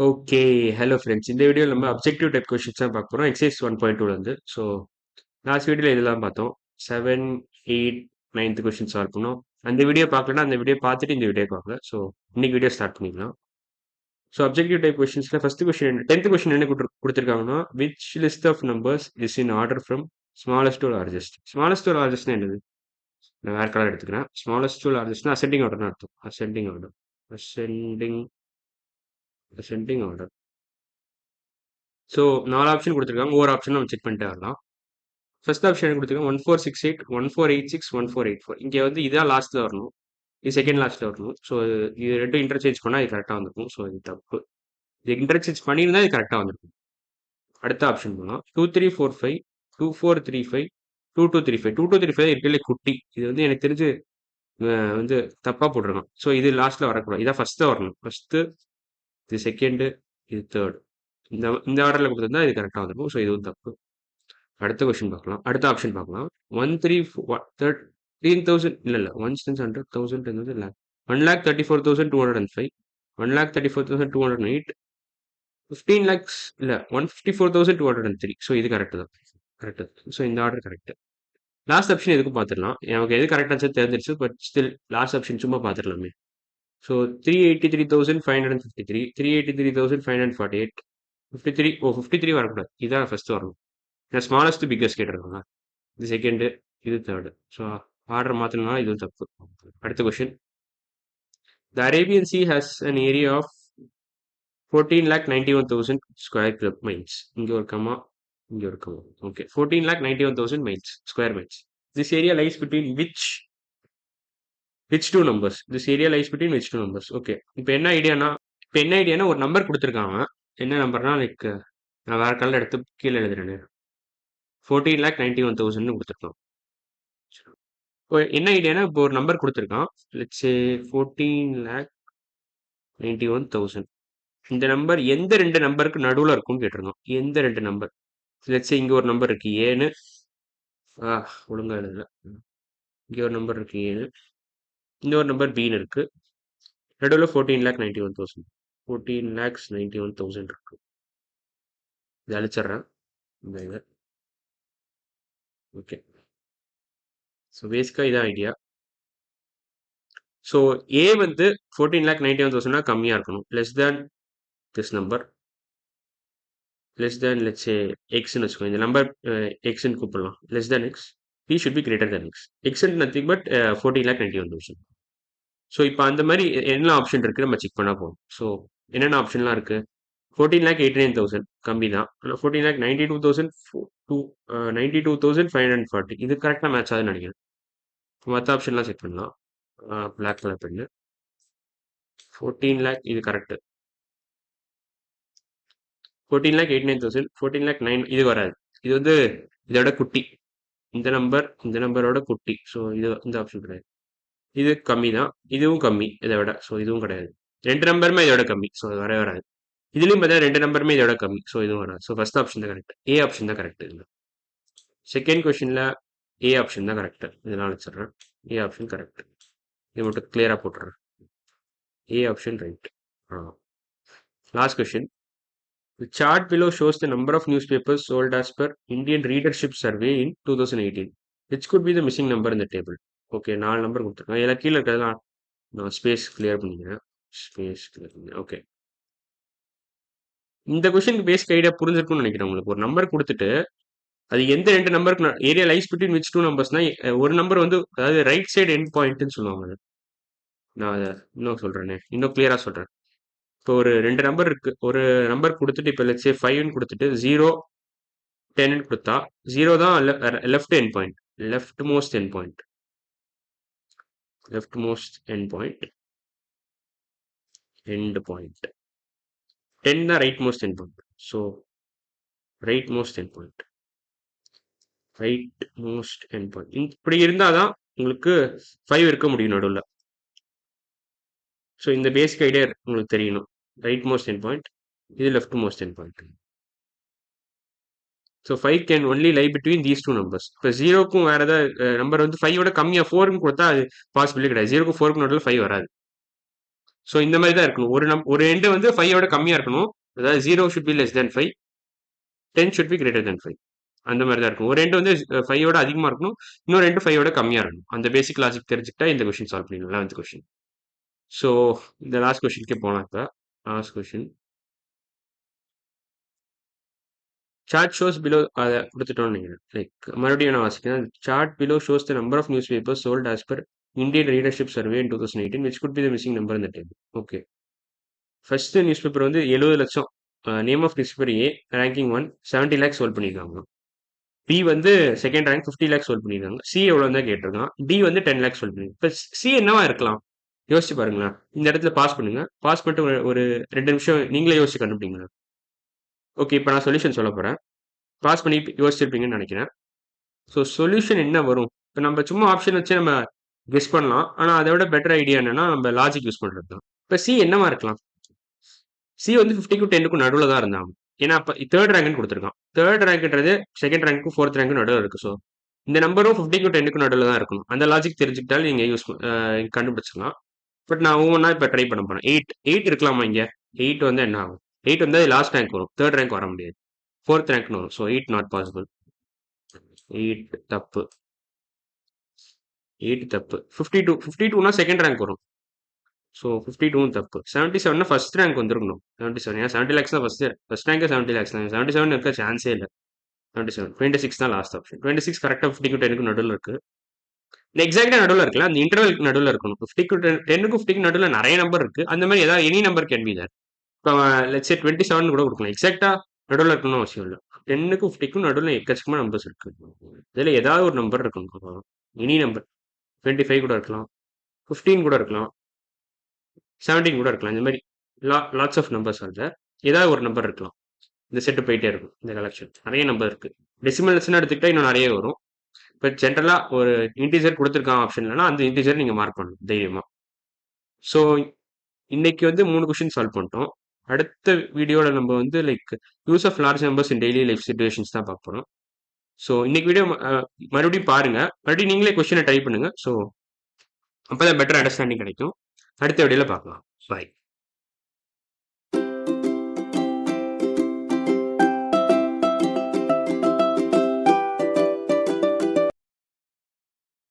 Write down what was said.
Okay. Hello friends. இந்த வீடியோல நம்ம அப்ஜெக்டிவ் டைப் கொஸ்டின்ஸ் தான் பார்க்க போறோம். எக்ஸர்சைஸ் 1.2லேருந்து. ஸோ லாஸ்ட் வீடியோல இதெல்லாம் பார்த்தோம். 7, 8, 9த் கொஸ்டின் சால்வ் பண்ணோம். அந்த வீடியோ பார்க்கலன்னா அந்த வீடியோ பார்த்துட்டு இந்த வீடியோ பாருங்க. ஸோ இன்னைக்கு வீடியோ ஸ்டார்ட் பண்ணிக்கலாம். ஸோ அப்ஜெக்டிவ் டைப் கொஸ்டின்ஸ்ல ஃபர்ஸ்ட் கொஸ்டின் 10th கொஸ்டின் என்ன கொடுத்துருக்காங்கன்னா which list of numbers is in order from smallest to largest. Smallest to லார்ஜஸ்ட்னா என்னது? நான் வேற கலர் எடுத்துக்கிறேன். ஸ்மாலஸ்ட் டு லார்ஜஸ்ட்னா அசெண்டிங் ஆர்டர்னு அர்த்தம். Ascending order. Ascending ascending order. So 4 option கொடுத்துருக்காங்க. ஒவ்வொரு ஆப்ஷன் நம்ம செக் பண்ணிட்டு வரலாம். ஃபர்ஸ்ட் ஆப்ஷன் கொடுத்துருக்காங்க 1468, 1486, 1484. இங்கே வந்து இதான் லாஸ்ட்ல வரணும். இது செகண்ட் லாஸ்ட்ல வரணும். ஸோ இது ரெண்டும் இன்டர்சேஞ்ச் பண்ணால் இது கரெக்டாக வந்திருக்கும். ஸோ இது தப்பு. இது இன்டர்சேஞ்ச் பண்ணியிருந்தா இது கரெக்டாக வந்திருக்கும். அடுத்த ஆப்ஷன் போகலாம். 2345, 2435, 2235. 2235 இருக்கிறதுல குட்டி. இது வந்து எனக்கு தெரிஞ்சு வந்து தப்பா போட்டிருக்கான். ஸோ இது லாஸ்ட்ல வரக்கூடாது. இதான் ஃபர்ஸ்ட் வரணும். ஃபர்ஸ்ட், இது செகண்ட், இது தேர்ட். இந்த இந்த ஆர்டர்ல கொடுத்துருந்தா இது கரெக்டாக வந்திருக்கும். ஸோ இதுவும் தப்பு. அடுத்த கொஸ்டின் பார்க்கலாம். அடுத்த ஆப்ஷன் பார்க்கலாம். 13,000 இல்ல 1,100,000 10,000 lakh 1,34,205, 1,34,208, 15 lakhs இல்ல 154,203. ஸோ இது கரெக்ட் தான். கரெக்ட். ஸோ இந்த ஆர்டர் கரெக்ட். லாஸ்ட் ஆப்ஷன் எதுக்கும் பார்த்துடலாம். எனக்கு எது கரெக்டாக தெரிஞ்சிருச்சு. பட் ஸ்டில் லாஸ்ட் ஆப்ஷன் சும்மா பார்த்துடலாமே. ஸோ 383,553, 383,548, 53. 53 வரக்கூடாது. இதான் ஃபர்ஸ்ட் வரணும். ஸ்மாலஸ்ட் பிக்கஸ்ட் கேட்டிருக்காங்க. இது செகண்டு, இது தேர்டு. ஸோ ஆர்டர் மாற்றினா இது தப்பு. அடுத்த question. The Arabian sea has an area of 14,91,000 square miles. இங்கே ஒரு கமா, இங்கே ஒரு comma. Okay, 14,91,000 miles square miles. This area lies between which two numbers? This area lies between which two numbers? Okay, இப்போ என்ன ஐடியானா ஒரு number கொடுத்துருக்காங்க. என்ன நம்பர்னா like நான் வேற கலர் எடுத்து கீழே எழுதுறேன். 14,91,000 கொடுத்துருக்கோம். இப்போ என்ன ஐடியானா இப்போ ஒரு நம்பர் கொடுத்துருக்கான். Let's say 14,91,000. இந்த நம்பர் எந்த ரெண்டு நம்பருக்கு நடுவில் இருக்கும்னு கேட்டிருக்கோம். எந்த ரெண்டு நம்பர்? லெட்ஸ் சே இங்க ஒரு நம்பர் இருக்கு ஏன்னு. ஒழுங்கா எழுதல. இங்க ஒரு நம்பர் இருக்கு ஏன்னு, இந்த ஒரு நம்பர் பின்னு இருக்கு. நடுவில் 14,91,000. 14,91,000 இருக்கு. இதை அழிச்சிடுறேன். இந்த இதை ஓகே. ஸோ பேசிக்காக இதான் ஐடியா. ஸோ ஏ வந்து 14,91,000 கம்மியாக இருக்கணும். Less than this number. Less than let's say எக்ஸ்ன்னு வச்சுக்கோங்க. இந்த நம்பர் எக்ஸ்ன்னு கூப்பிடலாம். Less than x. B should be greater than x. X nothing but 14,91,000. So இப்போ அந்த மாதிரி என்ன ஆப்ஷன் இருக்கு நம்ம செக் பண்ணா போகும். ஸோ என்னென்ன ஆப்ஷன்லாம் இருக்கு? 14,89,000 கம்மி தான். ஆனால் 14,92,000 92,540 இது கரெக்டாக மேட்ச் ஆகுதுன்னு நினைக்கிறேன். மற்ற ஆப்ஷன்லாம் செக் பண்ணலாம். பிளாக் கலர் பெண்ணு 14 லேக் இது கரெக்ட். 14,89,000, 14,09 இது வராது. இது வந்து இதோட குட்டி. இந்த நம்பரோட குட்டி. ஸோ இது இந்த ஆப்ஷன் கிடையாது. இது கம்மி தான். இதுவும் கம்மி இதை விட. ஸோ இதுவும் கிடையாது. ரெண்டு நம்பருமே இதோட கம்மி. ஸோ அது வரவே வராது. இதுலயும் பார்த்தா ரெண்டு நம்பருமே இதோட கம்மி. ஸோ இதுவும் வராது. ஸோ ஃபர்ஸ்ட் ஆப்ஷன் தான் கரெக்ட். ஏ ஆப்ஷன் தான் கரெக்ட். இதுல செகண்ட் கொஸ்டின்ல ஏ ஆப்ஷன் தான் கரெக்ட். இதெல்லாம் வச்சிடுறேன். A option correct. இது மட்டும் கிளியரா போட்டுறேன். A option right. Last question. The chart below shows the number of newspapers sold as per Indian Readership Survey in 2018. Which could be the missing number in the table? Okay, 4 number கொடுத்துருக்கேன். இதில் கீழே இருக்கிறதெல்லாம் நான் space clear பண்ணிக்கிறேன். Okay, இந்த கொஸ்டினுக்கு basic idea புரிஞ்சிருக்கும்னு நினைக்கிறேன் உங்களுக்கு. ஒரு நம்பர் கொடுத்துட்டு அது எந்த ரெண்டு நம்பருக்கு area lies between which two நம்பர்ஸ்னா ஒரு நம்பர் வந்து அதாவது ரைட் சைடு எண்ட் பாயிண்ட்னு சொல்லுவாங்க. நான் அதை இன்னும் சொல்றேனே, இன்னும் கிளியரா சொல்றேன். இப்போ ஒரு ரெண்டு நம்பர் இருக்கு. ஒரு நம்பர் கொடுத்துட்டு இப்போ லெட்ஸ் சே 5ன்னு கொடுத்துட்டு 0, 10 கொடுத்தா 0 தான் left end point. Left most end point. Left most end point. End point 10 தான் right most end point. So right most end point. Right most end point இப்படி இருந்தால் தான் உங்களுக்கு 5 இருக்க முடியும் நடுவில். ஸோ இந்த பேசிக் ஐடியா உங்களுக்கு தெரியணும். ரைட் மோஸ்ட் எண்ட் பாயிண்ட், இது left most end point. So 5 can only lie between these two numbers. இப்போ 0க்கும் வேற ஏதாவது நம்பர் வந்து 5 கம்மியாக 4ன்னு கொடுத்தா அது பாசிபிலிட்டி கிடையாது. 0க்கும் 4க்கும் நடுவில் 5 வராது. ஸோ இந்த மாதிரி தான் இருக்கணும். ஒரு எண்டு வந்து 5 கம்மியா இருக்கணும். அதாவது 0 should be less than 5, 10 should be greater than 5. அந்த மாதிரி தான் இருக்கும். ஒரு எண்டு வந்து 5 அதிகமா இருக்கணும், இன்னொரு ரெண்டு 5 கம்மியா இருக்கணும். அந்த பேசிக் லாஜிக் தெரிஞ்சுக்கிட்டா இந்த கொஸ்டின் சால்வ் பண்ணிடலாம், 11th கொஸ்டின். ஸோ இந்த லாஸ்ட் கொஸ்டினுக்கே போலாம். இப்போ last question, chart shows below அதை கொடுத்துட்டோம்னு நினைக்கிறேன். லைக் மறுபடியும் நான் வாசிக்கிறேன். Chart below shows the number of news papers sold as per Indian readership survey in 2018 which could be the missing number in the table. Okay, first news paper வந்து 70 லட்சம். Name of news paper A, ranking 1, 70 lakhs sold பண்ணியிருக்காங்க. B வந்து second rank 50 lakhs sold பண்ணியிருக்காங்க. C எவ்வளோ தான் கேட்டிருக்கான். D வந்து 10 lakhs sold பண்ணிருக்காங்க. இப்போ சி என்னவா இருக்கலாம் யோசிச்சு பாருங்களேன். இந்த இடத்துல பாஸ் பண்ணுங்க. பாஸ் பண்ணிட்டு ஒரு 2 நிமிஷம் நீங்களே யோசிச்சு கண்டுபிடிங்களா. ஓகே, இப்போ நான் சொல்யூஷன் சொல்ல போறேன். பாஸ் பண்ணி யோசிச்சிருப்பீங்கன்னு நினைக்கிறேன். ஸோ சொல்யூஷன் என்ன வரும்? இப்போ நம்ம சும்மா ஆப்ஷன் வச்சு நம்ம கெஸ் பண்ணலாம். ஆனால் அதை விட பெட்டர் ஐடியா என்னன்னா நம்ம லாஜிக் யூஸ் பண்ணுறது தான். இப்போ சி என்னவா இருக்கலாம்? சி வந்து 50க்கும் 10க்கும் நடுவில் தான் இருந்தாங்க. ஏன்னா அப்போ தேர்ட் ரேங்க்னு கொடுத்துருக்கான். தேர்ட் ரேங்க்ன்றது செகண்ட் ரேங்க்கும் ஃபோர்த் ரேங்க்கும் நடுவில் இருக்கு. ஸோ இந்த நம்பரும் 50க்கும் 10க்கும் நடுவில் தான் இருக்கணும். அந்த லாஜிக் தெரிஞ்சுக்கிட்டாலும் நீங்கள் கண்டுபிடிச்சிக்கலாம். பட் நான் ஒவ்வொன்றா இப்போ ட்ரை பண்ண போறேன். 8 இருக்கலாமா இங்கே? 8 வந்து என்ன ஆகும்? 8 வந்து லாஸ்ட் ரேங்க் வரும், தேர்ட் ரேங்க் வர முடியாது, ஃபோர்த் ரேங்க்னு வரும். So 8 not possible. 8 தப்பு. 8 தப்பு. 52னா செகண்ட் ரேங்க் வரும். ஸோ 52 தப்பு. 77னா ஃபர்ஸ்ட் ரேங்க் வந்திருக்கணும். 77 ஏன்னா 70 லேக்ஸ் தான் ஃபர்ஸ்ட் ரேங்க் 70 லேக்ஸ் தான். 77 இருக்க சான்ஸே இல்லை. 77 26 தான் லாஸ்ட் ஆப்ஷன். 26 கரெக்டாக 50க்கும் 10க்கும் நடுவில் இருக்கு. எக்ஸாக்டா நடுவில் இருக்குல்ல, அந்த இன்டர்வல் நடுவில் இருக்கணும். 50க்கும் 10க்கும் 50க்கும் நடுவில் நிறைய நம்பர் இருக்கு. அந்த மாதிரி ஏதாவது any number can be there. இப்போ லெட்ஸ் சே 27 கூட கொடுக்கலாம். எக்ஸாக்டா நடுவில் இருக்கணும்னு அவசியம் இல்லை. 10க்கும் 50க்கும் நடுவில் எக்கச்சக்கமான நம்பர்ஸ் இருக்கு. இதில் ஏதாவது ஒரு நம்பர் இருக்கணும். எனி நம்பர் 25 கூட இருக்கலாம், 15 கூட இருக்கலாம், 17 கூட இருக்கலாம். இந்த மாதிரி லாட்ஸ் ஆஃப் நம்பர்ஸ் வந்து ஏதாவது ஒரு நம்பர் இருக்கலாம். இந்த செட்டு போயிட்டே இருக்கும். இந்த கலெக்ஷன் நிறைய நம்பர் இருக்கு. டெசிமல்ஸ்னு எடுத்துக்கிட்டா இன்னும் நிறைய வரும். இப்போ ஜென்ரலாக ஒரு இன்டீஜர் கொடுத்துருக்கான் ஆப்ஷன்லனா அந்த இன்டீஜர் நீங்கள் மார்க் பண்ணணும் தைரியமாக. ஸோ இன்னைக்கு வந்து 3 கொஸ்டின் சால்வ் பண்ணிட்டோம். அடுத்த வீடியோவில் நம்ம வந்து like use of large numbers in daily life situations தான் பார்க்க போகிறோம். ஸோ இன்னைக்கு வீடியோ மறுபடியும் பாருங்க, மறுபடியும் நீங்களே கொஸ்டினை டைப் பண்ணுங்க. ஸோ அப்போ தான் பெட்டர் அண்டர்ஸ்டாண்டிங் கிடைக்கும். அடுத்த வீடியோவில் பார்க்கலாம். பாய்.